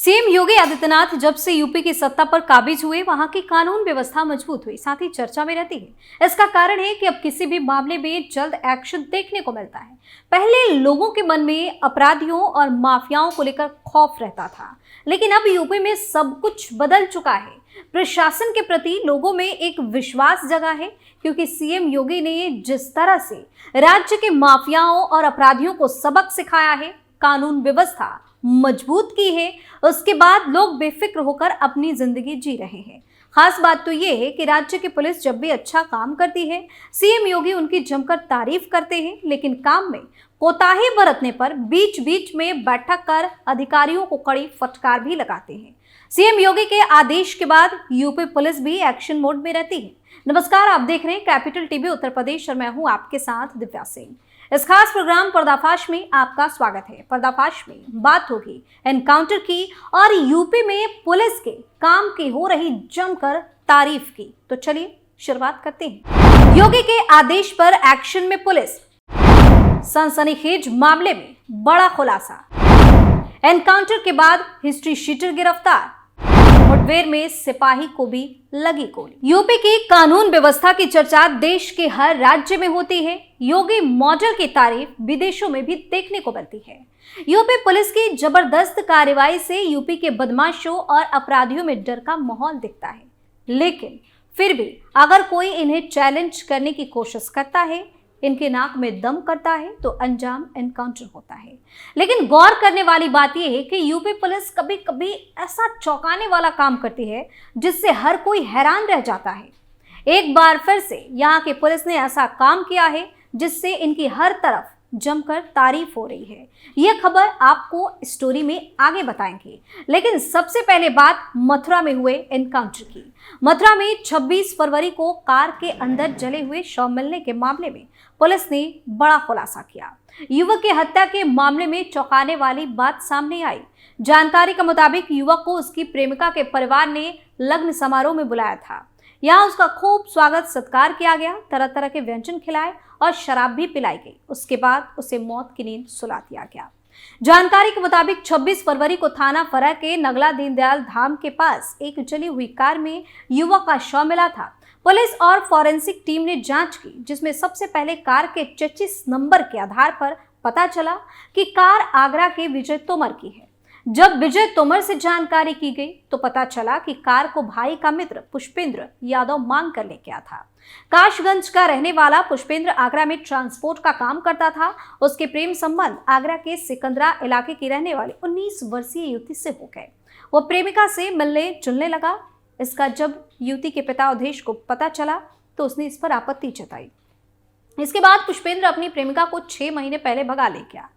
CM Yogi Adityanath जब से UP की सत्ता पर काबिज हुए, वहां की कानून व्यवस्था मजबूत हुई, साथ ही चर्चा में रहती है। इसका कारण है कि अब किसी भी मामले में जल्द एक्शन देखने को मिलता है। पहले लोगों के मन में अपराधियों और माफियाओं को लेकर खौफ रहता था, लेकिन अब यूपी में सब कुछ बदल चुका है। प्रशासन के प्रति लोगों में एक विश्वास जगा है, क्योंकि सीएम योगी ने जिस तरह से राज्य के माफियाओं और अपराधियों को सबक सिखाया है, कानून व्यवस्था मजबूत की है, उसके बाद लोग बेफिक्र होकर अपनी जिंदगी जी रहे हैं। खास बात तो यह है कि राज्य की पुलिस जब भी अच्छा काम करती है, सीएम योगी उनकी जमकर तारीफ करते हैं, लेकिन काम में कोताही बरतने पर बीच बीच में बैठक कर अधिकारियों को कड़ी फटकार भी लगाते हैं। सीएम योगी के आदेश के बाद यूपी पुलिस भी एक्शन मोड में रहती है। नमस्कार, आप देख रहे हैं कैपिटल टीवी उत्तर प्रदेश और मैं हूं आपके साथ दिव्या सिंह। इस खास प्रोग्राम पर्दाफाश में आपका स्वागत है। पर्दाफाश में बात होगी एनकाउंटर की और यूपी में पुलिस के काम की हो रही जमकर तारीफ की। तो चलिए शुरुआत करते हैं। योगी के आदेश पर एक्शन में पुलिस, सनसनीखेज मामले में बड़ा खुलासा, एनकाउंटर के बाद हिस्ट्री शीटर गिरफ्तार, मुठभेड़ में सिपाही को भी लगी गोली। यूपी की कानून व्यवस्था की चर्चा देश के हर राज्य में होती है। योगी मॉडल की तारीफ विदेशों में भी देखने को मिलती है। यूपी पुलिस की जबरदस्त कार्रवाई से यूपी के बदमाशों और अपराधियों में डर का माहौल दिखता है, लेकिन फिर भी अगर कोई इन्हें चैलेंज करने की कोशिश करता है, इनके नाक में दम करता है, तो अंजाम एनकाउंटर होता है। लेकिन गौर करने वाली बात यह है कि यूपी पुलिस कभी कभी ऐसा चौंकाने वाला काम करती है जिससे हर कोई हैरान रह जाता है। एक बार फिर से यहाँ की पुलिस ने ऐसा काम किया है जिससे इनकी हर तरफ जमकर तारीफ हो रही है। यह खबर आपको स्टोरी में आगे बताएंगे, लेकिन सबसे पहले बात मथुरा में हुए एनकाउंटर की। मथुरा में 26 फरवरी को कार के अंदर जले हुए शव मिलने के मामले में पुलिस ने बड़ा खुलासा किया। युवक की हत्या के मामले में चौंकाने वाली बात सामने आई। जानकारी के मुताबिक युवक को उसकी प्रेमिका के परिवार ने लग्न समारोह में बुलाया था। यहाँ उसका खूब स्वागत सत्कार किया गया, तरह तरह के व्यंजन खिलाए और शराब भी पिलाई गई। उसके बाद उसे मौत की नींद सुला दिया गया। जानकारी के मुताबिक 26 फरवरी को थाना फरा के नगला दीनदयाल धाम के पास एक जली हुई कार में युवक का शव मिला था। पुलिस और फॉरेंसिक टीम ने जांच की, जिसमें सबसे पहले कार के चेचिस नंबर के आधार पर पता चला कि कार आगरा के विजय तोमर की है। जब विजय तोमर से जानकारी की गई तो पता चला कि कार को भाई का मित्र पुष्पेंद्र यादव मांग कर लेके आया था। काशगंज का रहने वाला पुष्पेंद्र आगरा में ट्रांसपोर्ट का काम करता था। उसके प्रेम संबंध आगरा के सिकंदरा इलाके की रहने वाली 19 वर्षीय युवती से हो गए। वो प्रेमिका से मिलने जुलने लगा। इसका जब युवती के पिता अवधेश को पता चला तो उसने इस पर आपत्ति जताई। इसके बाद पुष्पेंद्र अपनी प्रेमिका को 6 महीने पहले भगा ले गया।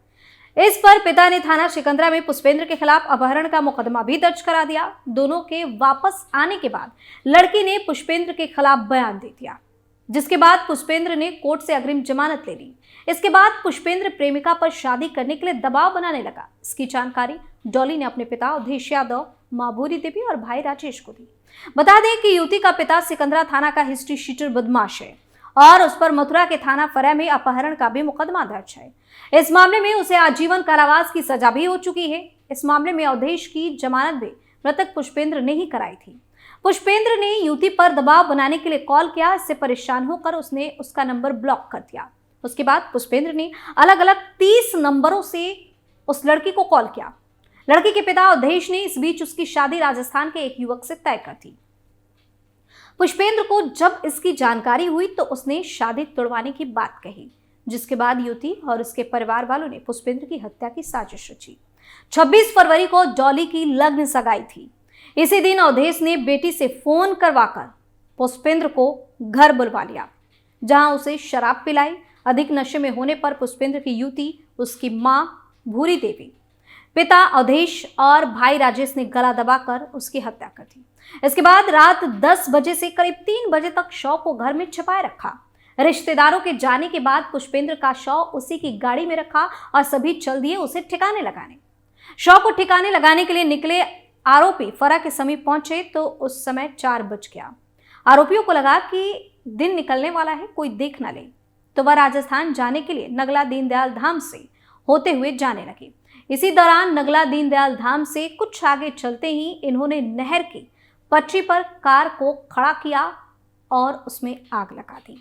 इस पर पिता ने थाना सिकंदरा में पुष्पेंद्र के खिलाफ अपहरण का मुकदमा भी दर्ज करा दिया। दोनों के वापस आने के बाद लड़की ने पुष्पेंद्र के खिलाफ बयान दे दिया, जिसके बाद पुष्पेंद्र ने कोर्ट से अग्रिम जमानत ले ली। इसके बाद पुष्पेंद्र प्रेमिका पर शादी करने के लिए दबाव बनाने लगा। इसकी जानकारी डॉली ने अपने पिता अवधेश यादव, मां भूरी देवी और भाई राजेश को दी। बता दें कि युवती का पिता सिकंदरा थाना का हिस्ट्री शीटर बदमाश है और उस पर मथुरा के थाना फरा में अपहरण का भी मुकदमा दर्ज है। इस मामले में उसे आजीवन कारावास की सजा भी हो चुकी है। इस मामले में अवधेश की जमानत भी मृतक पुष्पेंद्र ने ही कराई थी। पुष्पेंद्र ने युवती पर दबाव बनाने के लिए कॉल किया। इससे परेशान होकर उसने उसका नंबर ब्लॉक कर दिया। उसके बाद पुष्पेंद्र ने अलग अलग 30 नंबरों से उस लड़की को कॉल किया। लड़की के पिता अवधेश ने इस बीच उसकी शादी राजस्थान के एक युवक से तय कर दी। पुष्पेंद्र को जब इसकी जानकारी हुई तो उसने शादी तोड़वाने की बात कही, जिसके बाद युवती और उसके परिवार वालों ने पुष्पेंद्र की हत्या की साजिश रची। 26 फरवरी को डॉली की लग्न सगाई थी। इसी दिन अवधेश ने बेटी से फोन करवाकर पुष्पेंद्र को घर बुलवा लिया, जहां उसे शराब पिलाई। अधिक नशे में होने पर पुष्पेंद्र की युवती, उसकी मां भूरी देवी, पिता अवधेश और भाई राजेश ने गला दबाकर उसकी हत्या कर दी। इसके बाद रात 10 बजे से करीब 3 बजे तक शव को घर में छिपाए रखा। रिश्तेदारों के जाने के बाद पुष्पेंद्र का शव उसी की गाड़ी में रखा और सभी चल दिए उसे ठिकाने लगाने। शव को ठिकाने लगाने के लिए निकले आरोपी फरा के समीप पहुंचे तो उस समय 4 बज गया। आरोपियों को लगा कि दिन निकलने वाला है, कोई देख न ले, तो वह राजस्थान जाने के लिए नगला दीनदयाल धाम से होते हुए जाने लगे। इसी दौरान नगला दीनदयाल धाम से कुछ आगे चलते ही इन्होंने नहर की पटरी पर कार को खड़ा किया और उसमें आग लगा दी।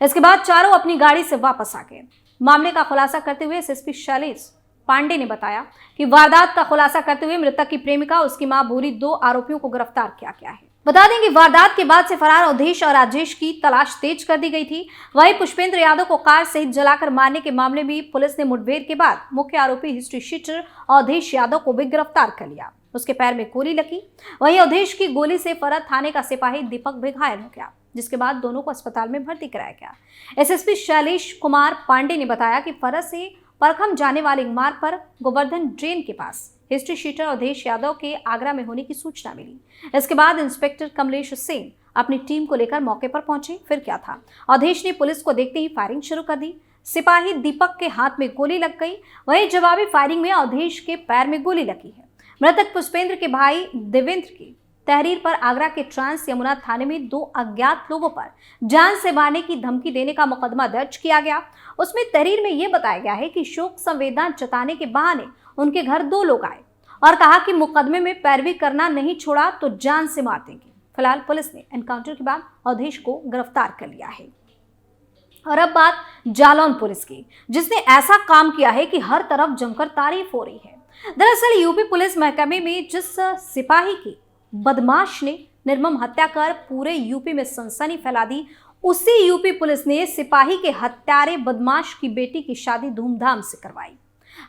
इसके बाद चारों अपनी गाड़ी से वापस आ गए। मामले का खुलासा करते हुए एसएसपी शैलेश पांडे ने बताया कि वारदात का खुलासा करते हुए मृतक की प्रेमिका, उसकी मां भूरी 2 आरोपियों को गिरफ्तार किया गया है। बता दें कि वारदात के बाद से फरार अवधेश और राजेश की तलाश तेज कर दी गई थी। वहीं पुष्पेंद्र यादव को कार सहित जलाकर मारने के मामले में पुलिस ने मुठभेड़ के बाद मुख्य आरोपी हिस्ट्री शीटर अवधेश यादव को भी गिरफ्तार कर लिया। उसके पैर में गोली लगी। वहीं अवधेश की गोली से फरार थाने का सिपाही दीपक भी घायल हो गया, जिसके बाद दोनों को अस्पताल में भर्ती कराया गया। एसएसपी शैलेश कुमार पांडे ने बताया कि फरस से परखम जाने वाले मार्ग पर गोवर्धन ड्रेन के पास हिस्ट्री शीटर अवधेश यादव के आगरा में होने की सूचना मिली। इसके बाद इंस्पेक्टर कमलेश सिंह अपनी टीम को लेकर मौके पर पहुंचे। फिर क्या था, अवधेश ने पुलिस को देखते ही फायरिंग शुरू कर दी। सिपाही दीपक के हाथ में गोली लग गई। वहीं जवाबी फायरिंग में अवधेश के पैर में गोली लगी है। मृतक पुष्पेंद्र के भाई देवेंद्र की तहरीर पर आगरा के ट्रांस यमुना थाने में 2 अज्ञात लोगों पर जान से मारने की धमकी देने का मुकदमा दर्ज किया गया। उसमें तहरीर में यह बताया गया है कि शोक संवेदना जताने के बहाने उनके घर 2 लोग आए और कहा कि मुकदमे में पैरवी करना नहीं छोड़ा तो जान से मार देंगे। फिलहाल पुलिस ने एनकाउंटर के बाद अवधेश को गिरफ्तार कर लिया है। और अब बात जालौन पुलिस की, जिसने ऐसा काम किया है कि हर तरफ जमकर तारीफ हो रही है। दरअसल यूपी पुलिस महकमे में जिस सिपाही की बदमाश ने निर्मम हत्या कर पूरे यूपी में सनसनी फैला दी, उसी यूपी पुलिस ने सिपाही के हत्यारे बदमाश की बेटी की शादी धूमधाम से करवाई।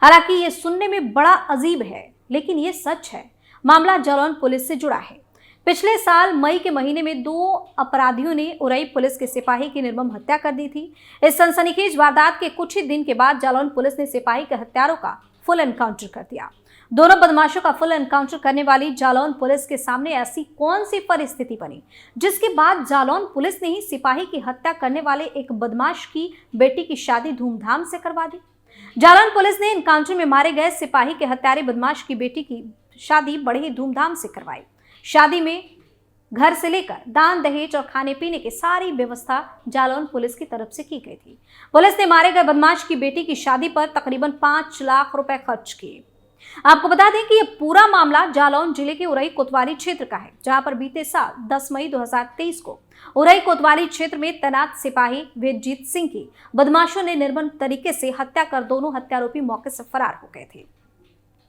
हालांकि ये सुनने में बड़ा अजीब है, लेकिन ये सच है। मामला जालौन पुलिस से जुड़ा है। पिछले साल मई के महीने में 2 अपराधियों ने उरई पुलिस के सिपाही की निर्मम हत्या कर दी थी। इस सनसनीखेज वारदात के कुछ ही दिन के बाद जालौन पुलिस ने सिपाही के हत्यारों का फुल एनकाउंटर कर दिया। दोनों बदमाशों का फुल एनकाउंटर करने वाली जालौन पुलिस के सामने ऐसी कौन सी परिस्थिति बनी, जिसके बाद जालौन पुलिस ने ही सिपाही की हत्या करने वाले एक बदमाश की बेटी की शादी धूमधाम से करवा दी। जालौन पुलिस ने एनकाउंटर में मारे गए सिपाही के हत्यारे बदमाश की बेटी की शादी बड़े ही धूमधाम से करवाई। शादी में घर से लेकर दान दहेज और खाने पीने की सारी व्यवस्था जालौन पुलिस की तरफ से की गई थी। पुलिस ने मारे गए बदमाश की बेटी की शादी पर तकरीबन 5 लाख रुपए खर्च किए। आपको बता दें कि यह पूरा मामला जालौन जिले के उरई कोतवाली क्षेत्र का है, जहां पर बीते साल 10 मई 2023 को उरई कोतवाली क्षेत्र में तैनात सिपाही वेदजीत सिंह की बदमाशों ने निर्मम तरीके से हत्या कर दोनों हत्यारोपी मौके से फरार हो गए थे।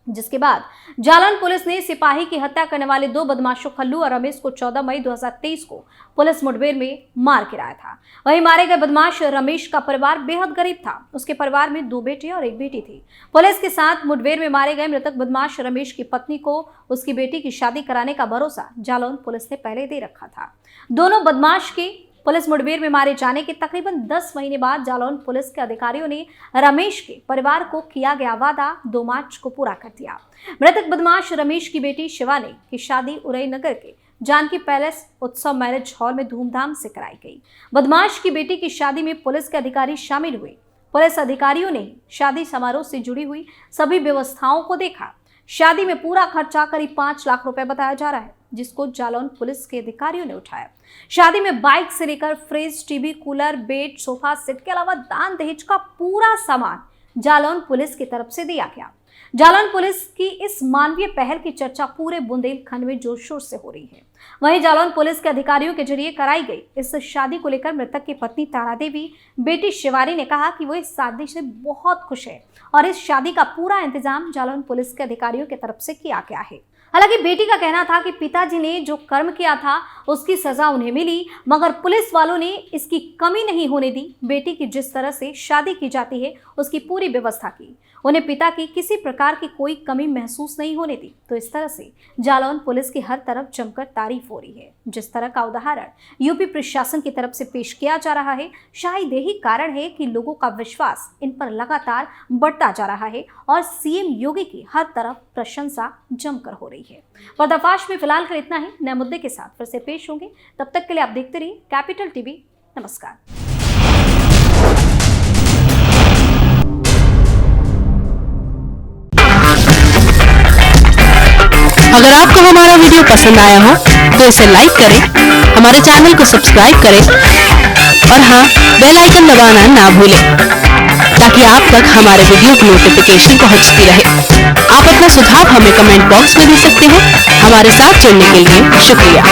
जिसके बाद जालौन पुलिस ने सिपाही की हत्या करने वाले 2 बदमाशों खल्लू और रमेश को 14 मई 2023 को पुलिस मुठभेड़ में मार गिराया था। वहीं मारे गए बदमाश रमेश का परिवार बेहद गरीब था। उसके परिवार में 2 बेटे और 1 बेटी थी। पुलिस के साथ मुठभेड़ में मारे गए मृतक बदमाश रमेश की पत्नी को उसकी बेटी की शादी कराने का भरोसा जालौन पुलिस ने पहले दे रखा था। दोनों बदमाश के पुलिस मुठभेड़ में मारे जाने के तकरीबन 10 महीने बाद जालौन पुलिस के अधिकारियों ने रमेश के परिवार को किया गया वादा 2 मार्च को पूरा कर दिया। मृतक बदमाश रमेश की बेटी शिवानी की शादी उरई नगर के जानकी पैलेस उत्सव मैरिज हॉल में धूमधाम से कराई गई। बदमाश की बेटी की शादी में पुलिस के अधिकारी शामिल हुए। पुलिस अधिकारियों ने शादी समारोह से जुड़ी हुई सभी व्यवस्थाओं को देखा। शादी में पूरा खर्चा करीब 5 लाख रुपए बताया जा रहा है, जिसको जालौन पुलिस के अधिकारियों ने उठाया। शादी में बाइक से लेकर fridge, TV, cooler, bed, sofa set के अलावा दान दहेज का पूरा सामान जालौन पुलिस की तरफ से दिया गया। जालौन पुलिस की इस मानवीय पहल की चर्चा पूरे बुंदेलखंड में जोर शोर से हो रही है। वहीं जालौन पुलिस के अधिकारियों के जरिए कराई गई इस शादी को लेकर मृतक की पत्नी तारा देवी, बेटी शिवानी ने कहा कि वो इस शादी से बहुत खुश है और इस शादी का पूरा इंतजाम जालौन पुलिस के अधिकारियों की तरफ से किया गया है। हालांकि बेटी का कहना था कि पिताजी ने जो कर्म किया था उसकी सजा उन्हें मिली, मगर पुलिस वालों ने इसकी कमी नहीं होने दी। बेटी की जिस तरह से शादी की जाती है उसकी पूरी व्यवस्था की। उन्हें पिता की किसी प्रकार की कोई कमी महसूस नहीं होने दी। तो इस तरह से जालौन पुलिस की हर तरफ जमकर तारीफ हो रही है। जिस तरह का उदाहरण यूपी प्रशासन की तरफ से पेश किया जा रहा है, शायद यही कारण है कि लोगों का विश्वास इन पर लगातार बढ़ता जा रहा है और सीएम योगी की हर तरफ प्रशंसा जमकर हो रही है। पर्दाफाश में फिलहाल कर इतना ही। नए मुद्दे के साथ फिर से पेश होंगे। तब तक के लिए आप देखते रहिए कैपिटल टीवी। नमस्कार। अगर आपको हमारा वीडियो पसंद आया हो तो इसे लाइक करें, हमारे चैनल को सब्सक्राइब करें और हाँ, बेल आइकन दबाना ना भूलें ताकि ताकि आप तक हमारे वीडियो की नोटिफिकेशन पहुंचती रहे। आप अपना सुझाव हमें कमेंट बॉक्स में दे सकते हैं। हमारे साथ जुड़ने के लिए शुक्रिया।